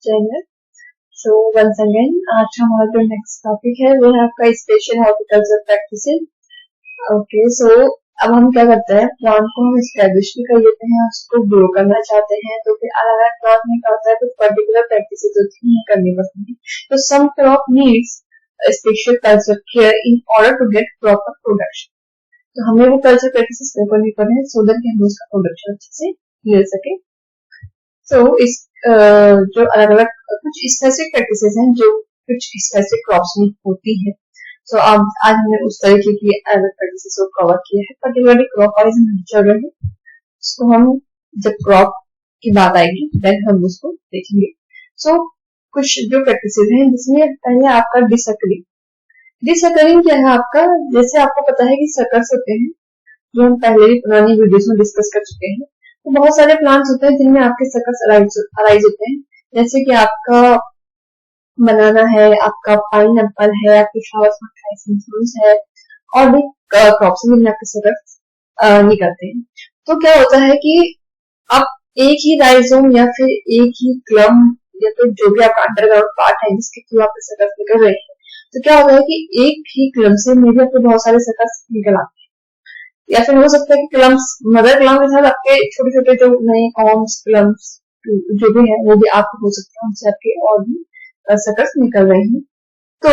Channel. So once again आज हमारा जो नेक्स्ट टॉपिक है वो है आपका स्पेशल हॉर्टिकल्चर प्रैक्टिसेस। ओके, सो अब हम क्या करते हैं, प्लांट को हम एस्टेब्लिश भी कर लेते हैं, उसको ग्रो करना चाहते हैं, तो फिर अलग अलग प्लांट में क्या होता है, कुछ पर्टिकुलर प्रैक्टिसेस होती हैं करनी पड़ती है। तो some crop needs special culture care in order to get proper production. तो हमें वो कल्चर प्रैक्टिसेस करनी पड़े हैं सो दैट हम उसका प्रोडक्शन अच्छे से ले सके। सो इस जो अलग अलग कुछ स्पेसिफिक प्रैक्टिसेस हैं जो कुछ स्पेसिफिक क्रॉप्स में होती है। सो अब आज हमने उस तरीके की अलग प्रैक्टिसेस को कवर किया है। पर्टिकुलरली क्रॉप वाइज हम चल रहे हैं, उसको हम जब क्रॉप की बात आएगी देन हम उसको देखेंगे। सो कुछ जो प्रैक्टिसेस हैं जिसमें पहले आपका डिसकरिंग। डिसकरिंग क्या है आपका, जैसे आपको पता है कि सकर्स होते हैं जो हम पहले भी पुरानी वीडियोस में डिस्कस कर चुके हैं। तो बहुत सारे प्लांट्स होते हैं जिनमें आपके सकर्स अराइज होते हैं, जैसे कि आपका बनाना है, आपका पाइन एप्पल है, आपकी फ्लावर्स है और भी क्रॉप्स जिनमें आपके सकर्स निकलते हैं। तो क्या होता है कि आप एक ही राइजोम या फिर एक ही क्लम या फिर जो भी आपका अंडरग्राउंड पार्ट है जिसके थ्रू आपके सकर्स निकल रहे हैं, तो क्या होता है कि एक ही क्लम से मे भी आपके बहुत सारे सकर्स निकल आते हैं, या फिर हो सकता है कि क्लम्स मदर क्लम के साथ आपके छोटे छोटे जो नए कॉम्स क्लम्स जो भी है वो भी आपको हो सकता है उनसे आपके और भी सकर्स निकल रहे हैं। तो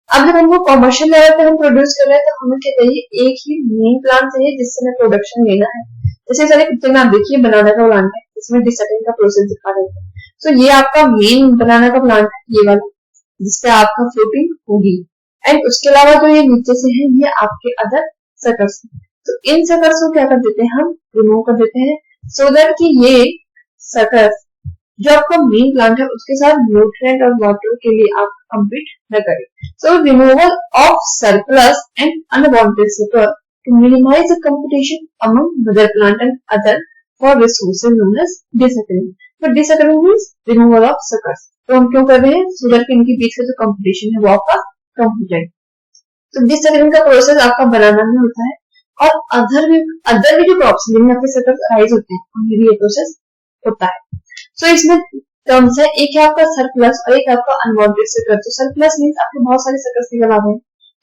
अब जब हमको कॉमर्शियल लेवल पे हम प्रोड्यूस कर रहे हैं तो हमें क्या चाहिए, एक ही मेन प्लांट चाहिए जिससे हमें प्रोडक्शन लेना है। जैसे सारे पिक्चर में आप देखिए बनाना का प्लांट है, इसमें डिसकटिंग का प्रोसेस दिखा रहे हैं। तो ये आपका मेन बनाना का प्लांट है, ये वाला जिससे आपका फ्रूटिंग होगी। एंड उसके अलावा जो ये नीचे से है ये आपके अदर सकर्स। तो इन सकर्स को क्या कर देते हैं, हम रिमूव कर देते हैं सो दैट कि ये सकर्स जो आपका मेन प्लांट है उसके साथ न्यूट्रिएंट और वाटर के लिए आप कंपीट न करें। So removal of surplus and unwanted sucker to minimize the competition among mother plant and other for resources known as desuckering. तो desuckering means removal of suckers. तो हम क्यों कर रहे हैं, सो दैट इनके बीच का जो कंपटीशन है वो आपका कम हो जाए। तो डिसकरिंग का प्रोसेस आपका बनाना में होता है और अदर भी जो क्रॉप्स जिनमें आपके सकर्स अराइज होते हैं उनमें भी ये प्रोसेस होता है। सो इसमें टर्म्स है, एक है आपका सरप्लस और एक आपका अनवांटेड सकर्स। तो सरप्लस मींस आपके बहुत सारे सकर्स निकल आ गए,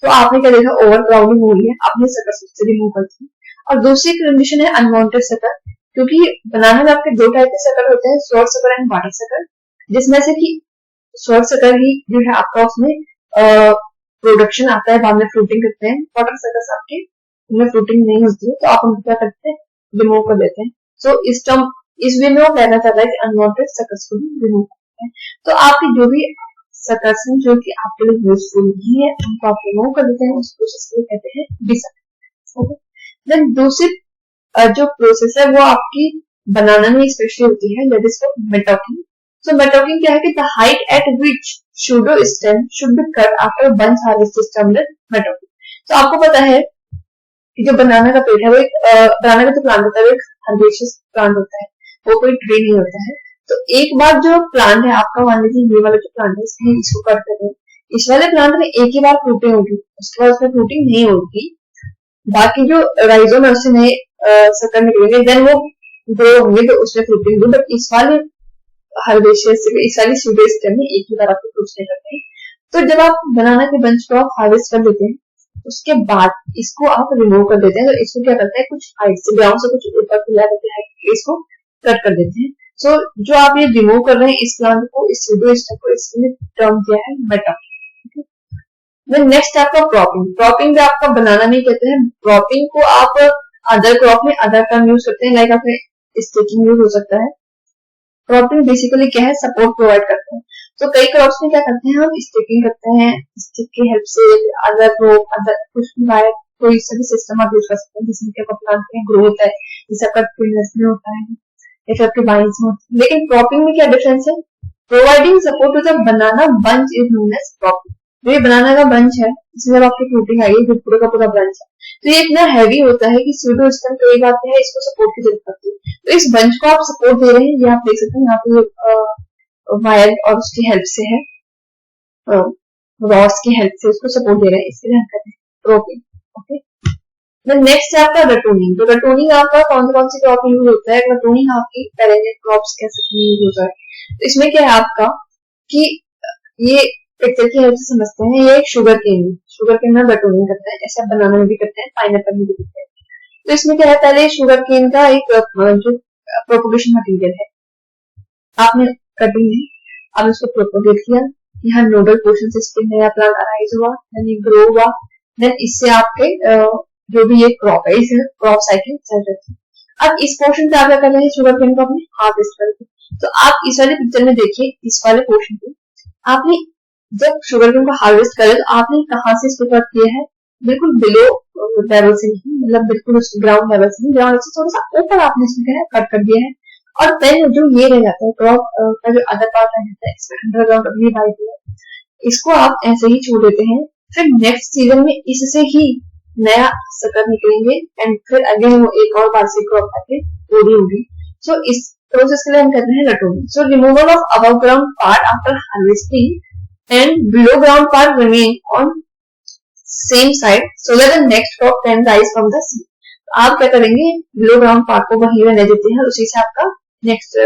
तो आपने क्या देखा, ओवर क्राउडिंग हो रही है, आपने सकर्स उससे रिमूव कर दिए। और दूसरी कंडीशन है अनवांटेड सकर्स, क्योंकि बनाना में आपके दो टाइप के सकर्स होते हैं, short suckers and water suckers, जिसमें से कि शॉर्ट सकर्स ही जो है आपका उसमें प्रोडक्शन आता है, बाद में फ्रूटिंग करते हैं। वाटर सकर्स आपके उनमें फ्रूटिंग नहीं होती है, तो आप उनको क्या करते हैं, रिमूव कर देते हैं। सो इस वे में वो कहना चाहता है कि अनवांटेड सकर्स को भी रिमूव करते हैं। तो आपके जो भी सकर्स हैं जो कि आपके लिए यूजफुल नहीं है उनको आप रिमूव कर देते हैं, उस प्रोसेस को कहते हैं डिसकरिंग। ओके, देन दूसरी जो प्रोसेस है वो आपकी बनाना में स्पेशली होती है, दैट इज कॉल्ड मेटॉकिंग। सो मेटॉकिंग क्या है कि the height eight which pseudo stem should be cut after bunch harvest is termed मेटॉकिंग। तो आपको पता है कि जो बनाना का पेड़ है वो एक बनाना का जो प्लांट होता है वो एक हर्बेशियस प्लांट होता है, वो कोई ट्री नहीं होता है। तो एक बार जो प्लांट है आपका, मान लीजिए ये वाला जो प्लांट है इसमें इसको कट कर दें, इस वाले प्लांट में एक ही बार फ्रूटिंग होगी, उसके बाद उसमें फ्रूटिंग नहीं होगी, बाकी जो राइजोम है उससे नए सकल निकलेंगे, देन वो ग्रो होंगे तो उसमें फ्रूटिंग होगी। बट इस वाले हार्वेस्टर से इस वाली स्यूडो स्टेम में एक ही बार आपको कुछ नहीं करते हैं। तो जब आप बनाना के बंच को आप हार्वेस्ट कर देते हैं उसके बाद इसको आप रिमूव कर देते हैं, तो इसको क्या करते हैं, कुछ हाइट से ग्राउंड से कुछ ऊपर फैला देते हैं, इसको कट कर देते हैं। सो जो आप ये रिमूव कर रहे हैं इस प्लांट को, इस स्यूडो स्टेम को, इसमें टर्म क्या है, मेटॉकिंग। देन नेक्स्ट आपका क्रॉपिंग। क्रॉपिंग भी आपका बनाना नहीं कहते हैं, क्रॉपिंग को आप अदर क्रॉप में अदर टर्म यूज करते हैं, लाइक आपने स्टिकिंग यूज हो सकता है। क्रॉपिंग बेसिकली क्या है, सपोर्ट प्रोवाइड करते हैं। तो कई क्रॉप्स में क्या करते हैं, हम स्टिकिंग करते हैं, स्टिक की हेल्प से अदर रोप अदर कुछ वायर कोई सा भी सिस्टम आप यूज कर सकते हैं जिसमें क्या प्लांट में ग्रो होता है, जैसे आपका ट्विनस में होता है या फिर आपके वाइन्स में होता है। लेकिन क्रॉपिंग में क्या डिफरेंस है, providing support to the banana bunch is known as cropping. जो ये बनाना का बंच है इसमें जब आपकी फ्रूटिंग आई है, पूरा का पूरा बंच है, तो ये इतना हैवी होता है कि स्यूडो स्टेम कई बार क्या है, इसको सपोर्ट की जरूरत पड़ती है। तो इस बंच को आप सपोर्ट दे रहे हैं, ये आप देख सकते हैं यहाँ पे वायर और उसकी हेल्प से है, रॉड्स की हेल्प से उसको सपोर्ट दे रहे हैं, इसलिए हम कहते हैं क्रॉपिंग। ओके, नेक्स्ट है आपका रटोनिंग। तो रटोनिंग आपका कौन सी क्रॉप में यूज होता है? रटोनिंग आपकी पेरेनियल क्रॉप्स कह सकते हैं यूज होता है। तो इसमें क्या है आपका कि ये पिक्चर की हेल्प से समझते हैं, ये एक शुगर केन है, शुगर केन में रटोनिंग करते हैं, जैसे आप बनाना में भी करते हैं, पाइनएप्पल में भी करते हैं। तो इसमें क्या है, पहले शुगर केन का एक जो प्रोपोगेशन मटेरियल है आपने कटिंग है, आपने उसको प्रोपोगेट किया, यहाँ नोडल पोर्शन से स्पिन नया प्लांट अराइज हुआ, देन ये ग्रो हुआ, देन इससे आपके जो भी ये क्रॉप है इसे क्रॉप साइकिल चल रही है। अब इस पोर्शन पे आप क्या कर रहे हैं, शुगर केन को अपने हार्वेस्ट करके। तो आप इस वाले पिक्चर में देखिए, इस वाले पोर्शन पे आपने जब शुगर केन को हार्वेस्ट करे तो आपने कहाँ से इसको कट किया है, बिल्कुल बिलो लेवल से नहीं, मतलब बिल्कुल उस ग्राउंड लेवल से नहीं, ग्राउंड से थोड़ा सा ऊपर आपने इसमें क्या है कट कर दिया है। और देन जो ये रह जाता है क्रॉप का जो अदर पार्ट रह जाता है, इसमें अंडरग्राउंड अभी वाइट है, इसको आप ऐसे ही छोड़ देते हैं। फिर नेक्स्ट सीजन में इससे ही नया सकर निकलेंगे एंड फिर अगेन वो एक और बार से क्रॉप आके पूरी होगी। सो इस प्रोसेस के लिए हम कहते हैं ratooning. So removal of above ground part after harvesting and below ground part remain on same side so that the next crop can rise from the seed. आप क्या करेंगे, बिलो ग्राउंड पार्ट को वहीं रहने देते हैं, उसी से आपका नेक्स्ट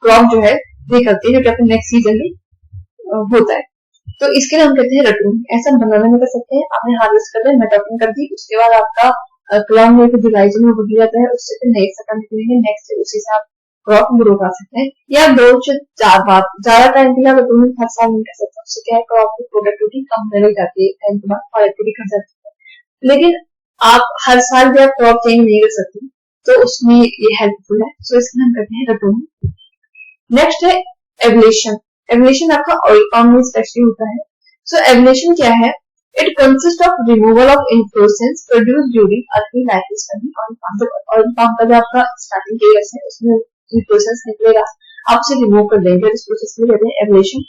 क्रॉप जो है निकलती है, जो कि आपके नेक्स्ट सीजन में होता है। तो इसके लिए हम कहते हैं रटोनिंग। ऐसा बनाने में कर सकते हैं, आपने हार्वेस्ट कर दिया, मेटापिंग कर दी, उसके बाद आपका क्लाउड में जो राइजिंग में बढ़ी जाता है, उससे फिर नेक्स्ट सकर निकलेंगे, नेक्स्ट उसी से आप क्रॉप ग्रो कर सकते हैं। या 2 से 4 बार ज्यादा टाइम के लिए रटोनिंग हर साल नहीं कर सकते, उससे क्या है क्रॉप की प्रोडक्टिविटी कम होने लग जाती है, टाइम के बाद क्वालिटी घट जाती है। लेकिन आप हर साल भी आप क्रॉप चेंज नहीं कर सकते, तो उसमें ये हेल्पफुल है। सो इसमें हम कहते हैं रटोनिंग। नेक्स्ट है एवलेशन। एवलेशन आपका ऑयल पाम में स्पेशली होता है। सो एवलेशन क्या है, it consist of removal of inflorescence produce during early life style. Oil palm का जो आपका स्टार्टिंग केस है उसमें इन्फ्लोरेसेंस निकलेगा, आप उसे रिमूव कर देंगे, इस प्रोसेस को कहते हैं evaluation.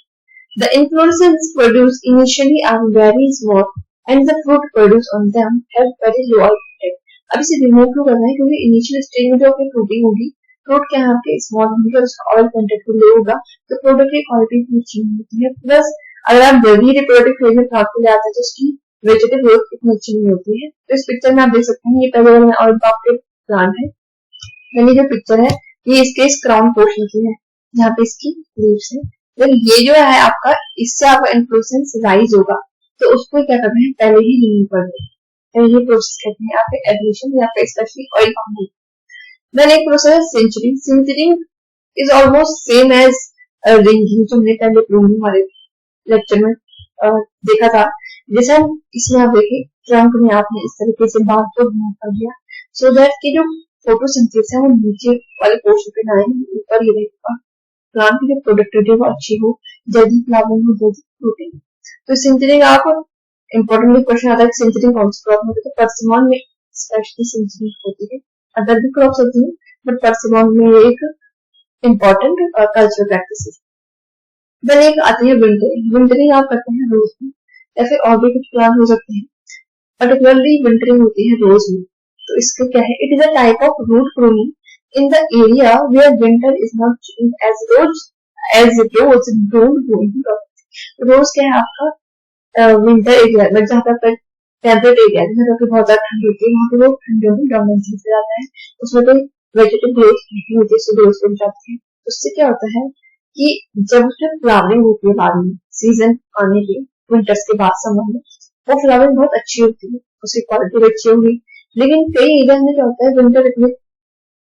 The inflorescence produced initially are very small and the fruit produced on them have very low oil content. अब इसे रिमूव क्यों करना है, क्योंकि इनिशियल स्टेज में जो आपकी फ्रूटिंग होगी, फ्रूट क्या है आपके स्मॉल होंगे और उसका ऑयल कंटेंट को लो होगा, तो प्रोडक्ट की क्वालिटी भी अच्छी नहीं होती है। प्लस अगर आप जल्दी रिप्रोडक्टिव फेज में प्लांट को ले आते हैं तो उसकी वेजिटेटिव ग्रोथ इतनी अच्छी नहीं होती है। तो इस पिक्चर में आप देख सकते हैं, ये पहले वाला ऑयल पाम के प्लांट है, यानी जो पिक्चर है ये इसके क्राउन पोर्शन की है, जहाँ पे इसकी लीव्स है। तो ये जो है आपका, इससे आपका इन्फ्लोरेसेंस राइज होगा, तो उसको क्या करना है, पहले ही रिमूव कर दें। तो ये प्रोसेस कहते हैं आपके एवलेशन या फिर स्पेशली ऑयल पाम। देन एक प्रोसेस है सिंचरिंग। सिंचरिंग is almost same as ringing, जो हमने पहले प्रूनिंग वाले लेक्चर में देखा था। जैसे हम इसमें आप देखिए, ट्रंक में आपने इस तरीके से बाहर को रिमूव कर दिया, सो दैट की जो फोटोसिंथेसिस है वो नीचे वाले पोर्शन पे ना आए, ऊपर ही रहेगा, प्लांट की जो प्रोडक्टिविटी वो अच्छी हो, जल्दी फ्लावरिंग हो, जल्दी फ्रूटिंग। तो सिंचरिंग आप इंपॉर्टेंट क्वेश्चन आता है, सिंचरिंग कौन सी क्रॉप में, तो परसिमन में स्पेशली सिंचरिंग होती है, अदर भी क्रॉप्स होती है, बट परसिमन में ये एक इम्पोर्टेंट कल्चरल प्रैक्टिस है। देन एक आती है विंटरिंग। विंटरिंग आप करते हैं रोज में, या फिर और भी कुछ प्लांट हो सकते हैं, पर्टिकुलरली विंटरिंग होती है रोज में। तो इसका क्या है, it is a type of root pruning in the area where winter is not change as rose don't go into rock. Rose क्या है आपका विंटर एरिया, बट जहाँ पर टेम्परेट एरिया है, जहाँ पर बहुत ज्यादा ठंड होती है, वहाँ पे लोग ठंडियों में डोमेंसी से जाता है, उसमें कोई वेजिटेटिव ग्रोथ नहीं होती है, सो रोज को जाते हैं। उससे क्या होता है कि जब उसमें फ्लावरिंग होती है बाद में, सीजन आने की, विंटर्स के बाद समर में, वो फ्लावरिंग बहुत अच्छी होती है, उसकी क्वालिटी भी अच्छी होगी। लेकिन कई एरिया में क्या होता है, विंटर इतनी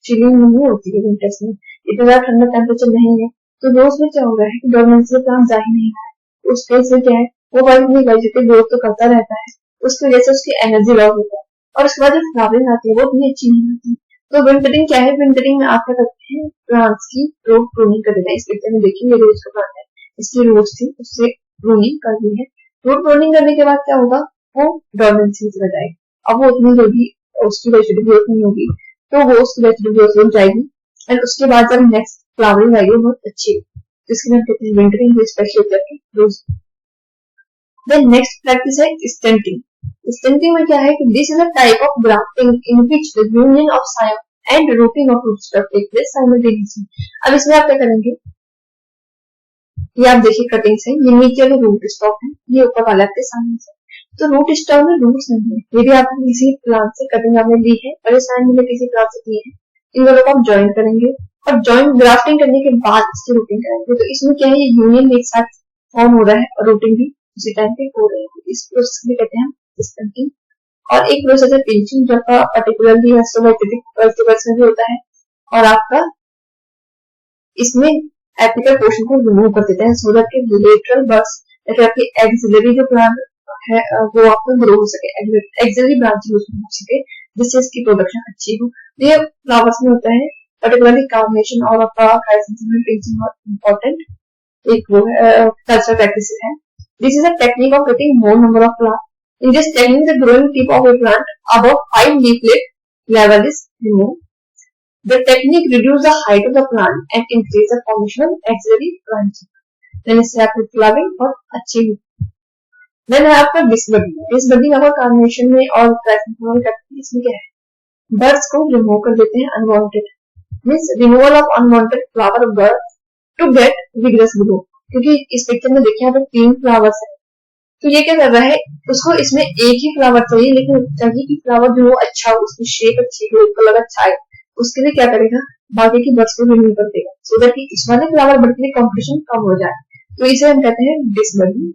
चिलिंग नहीं होती है, विंटर्स में इतना ज्यादा ठंडा टेम्परेचर नहीं है, तो रोज में क्या हो रहा है कि डोमेंसी प्लांट जा ही नहीं रहा है। उस केस में क्या है, वो वेजिटेटिव ग्रोथ तो करता रहता है, उसकी वजह से उसकी एनर्जी लॉस होता है, और उसके बाद जो फ्लावरिंग आती है वो इतनी अच्छी नहीं होती। तो विंटरिंग क्या है, विंटरिंग में आप क्या करते हैं, प्लांट्स की रूट प्रूनिंग कर देते हैं। इस पिक्चर में देखिए, ये रोज का प्लांट है, इसकी रूट्स थी, उससे प्रूनिंग कर दी है। रूट प्रूनिंग करने के बाद क्या होगा, वो डोमेंसी से जाएगी, अब वो उतनी जल्दी उसकी वेजिटेटिव ग्रोथ नहीं होगी, तो वो उसकी वेजिटेटिव ग्रोथ रुक जाएगी, एंड उसके बाद जब नेक्स्ट फ्लावरिंग आएगी बहुत अच्छी, जिसके लिए हम कहते हैं विंटरिंग, स्पेशल करके रोज। देन नेक्स्ट प्रैक्टिस है स्टंटिंग। स्टंटिंग में क्या है कि this is a type of grafting in which the union of scion and rooting of root stock take place simultaneously. अब इसमें आप क्या करेंगे, ये आप देखिए कटिंग से, ये नीचे वाला रूट स्टॉक है, ये ऊपर वाला आपके सामने से, तो रूट स्टॉक में रूट्स नहीं है। यदि आपने किसी प्लांट से कटिंग आपने ली है, परेशान में किसी प्लांट से किए हैं, इन दोनों को आप ज्वाइन करेंगे और ज्वाइन ग्राफ्टिंग करने के बाद इसकी रूटिंग करेंगे। तो इसमें क्या है, ये यूनियन एक साथ फॉर्म हो रहा है और रूटिंग भी उसी टाइम पे हो रही है। इस प्रोसेस को कहते हैं डिस्कटिंग। और एक प्रोसेस है पिंचिंग, जो आपका पर्टिकुलरली वेजिटेटिव वेजिटेबल्स में भी होता है और आपका इसमें एपिकल पोर्शन को रिमूव कर देते हैं सो दैट के लेटरल बर्ड्स या फिर आपकी एक्सिलरी जो प्लांट है वो आपको ग्रो हो सके, एक्सिलरी ब्रांच हो सके, जिससे इसकी प्रोडक्शन अच्छी हो। तो ये फ्लावर्स में होता है, पर्टिकुलरली कार्नेशन और आपका क्राइसेंथेमम में पिंचिंग और इम्पोर्टेंट एक वो है कल्चरल प्रैक्टिस है। This is a technique of getting more number of flower. In this technique the growing tip of a plant above 5 leaflet level is removed. The technique reduces the height of the plant and increase the formation of axillary branches. Then इससे आपको flowering और अच्छी होगी। Then है आपका डिसबडिंग। डिसबडिंग आपका carnation में और क्राइसेंथेमम में इसमें क्या है, बर्ड्स को रिमूव कर देते हैं unwanted, means removal of unwanted flower buds to get vigorous grow. क्योंकि इस पिक्चर में देखिए यहाँ पे 3 फ्लावर्स है, तो ये क्या कर रहा है, उसको इसमें एक ही फ्लावर चाहिए, लेकिन चाहिए कि फ्लावर जो हो अच्छा हो, उसकी शेप अच्छी हो, कलर अच्छा है, उसके लिए क्या करेगा, बाकी की बर्ड्स को रिमूव कर देगा सो दैट कि इस वाले फ्लावर बर्ड के लिए कॉम्पिटिशन कम हो जाए। तो इसे हम कहते हैं डिसबडिंग।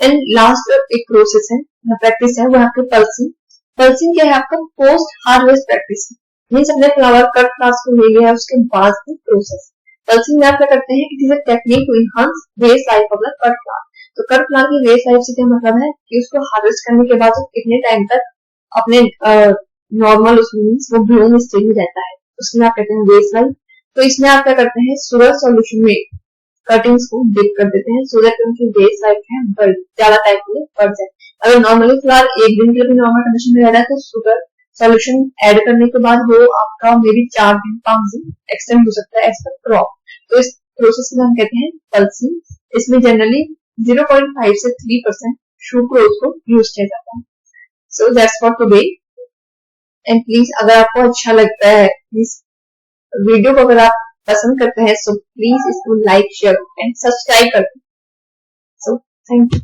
एंड लास्ट एक प्रोसेस है, प्रैक्टिस है, वो आपके पल्सिंग। पल्सिंग क्या है, आपका पोस्ट हार्वेस्ट प्रैक्टिस मीन्स अपने फ्लावर कट फ्लावर्स को ले लिया उसके बाद की प्रोसेस। पल्सिंग में आप क्या करते हैं, it is a technique to enhance vase life of the cut flower. तो कट फ्लावर की बेस लाइफ से क्या मतलब है कि उसको हार्वेस्ट करने के बाद कितने टाइम तक अपने नॉर्मल उसमें वो ब्लूम स्टेज में रहता है, उसमें आप कहते हैं बेस लाइफ। तो इसमें आप क्या करते हैं, शुगर सॉल्यूशन में कटिंग्स को डिप कर देते हैं सो दैट उनकी बेस लाइफ है ज्यादा टाइम के लिए बढ़ जाए। अगर नॉर्मली फ्लावर एक दिन के लिए भी नॉर्मल कंडीशन में रह रहा है तो शुगर सॉल्यूशन ऐड करने के बाद वो आपका मे बी 4 दिन 5 दिन एक्सटेंड हो सकता है एज पर क्रॉप। तो इस प्रोसेस को हम कहते हैं पल्सिंग। इसमें जनरली 0.5 से 3% सुक्रोज को यूज किया जाता है। So that's for today. And please अगर आपको अच्छा लगता है इस वीडियो को, अगर आप पसंद करते हैं सो प्लीज इसको लाइक शेयर एंड सब्सक्राइब कर दें। So thank you.